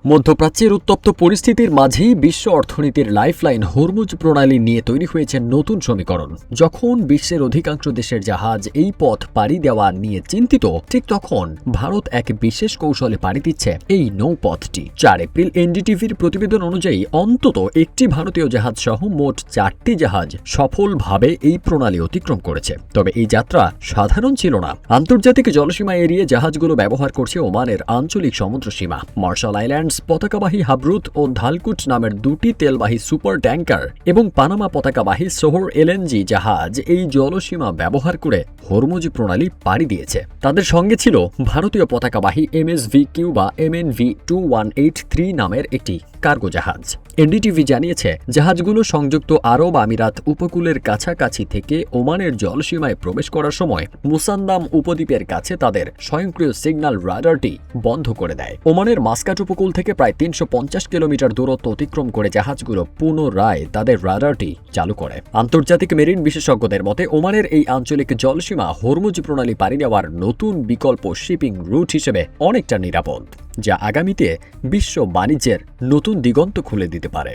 মধ্যপ্রাচ্যের উত্তপ্ত পরিস্থিতির মাঝেই বিশ্ব অর্থনীতির লাইফলাইন হরমুজ প্রণালী নিয়ে তৈরি হয়েছে নতুন সমীকরণ। যখন বিশ্বের অধিকাংশ দেশের জাহাজ এই পথ পাড়ি দেওয়া নিয়ে চিন্তিত, ঠিক তখন ভারত এক বিশেষ কৌশলে পাড়ি দিচ্ছে এই নৌপথটি। 4 এপ্রিল এনডিটিভির প্রতিবেদন অনুযায়ী অন্তত একটি ভারতীয় জাহাজ সহ মোট 4টি জাহাজ সফলভাবে এই প্রণালী অতিক্রম করেছে। তবে এই যাত্রা সাধারণ ছিল না। আন্তর্জাতিক জলসীমা এড়িয়ে জাহাজগুলো ব্যবহার করছে ওমানের আঞ্চলিক সমুদ্র সীমা। মার্শাল আইল্যান্ডস পতাকাবাহী হাবরুত ও ধালকুট নামের 2টি তেলবাহী সুপার ট্যাঙ্কার এবং পানামা পতাকাবাহী সোহর এলএনজি জাহাজ এই জলসীমা ব্যবহার করে হরমুজ প্রণালী পাড়ি দিয়েছে। তাদের সঙ্গে ছিল ভারতীয় পতাকাবাহী এমএসভি কিউবা MNV 2183 নামের একটি কার্গো জাহাজ। এনডিটিভি জানিয়েছে, জাহাজগুলো সংযুক্ত আরব আমিরাত উপকূলের কাছাকাছি থেকে ওমানের জলসীমায় প্রবেশ করার সময় মুসান্দাম উপদ্বীপের কাছে তাদের স্বয়ংক্রিয় সিগন্যাল রাডারটি বন্ধ করে দেয়। ওমানের মাস্কাট উপকূল থেকে প্রায় 350 কিলোমিটার দূরত্ব অতিক্রম করে জাহাজগুলো পুনরায় তাদের রাডারটি চালু করে। আন্তর্জাতিক মেরিন বিশেষজ্ঞদের মতে ওমানের এই আঞ্চলিক জলসীমা হরমুজ প্রণালী পাড়ি দেওয়ার নতুন বিকল্প শিপিং রুট হিসেবে অনেকটা নিরাপদ, যা আগামীতে বিশ্ব বাণিজ্যের নতুন দিগন্ত খুলে দিতে পারে।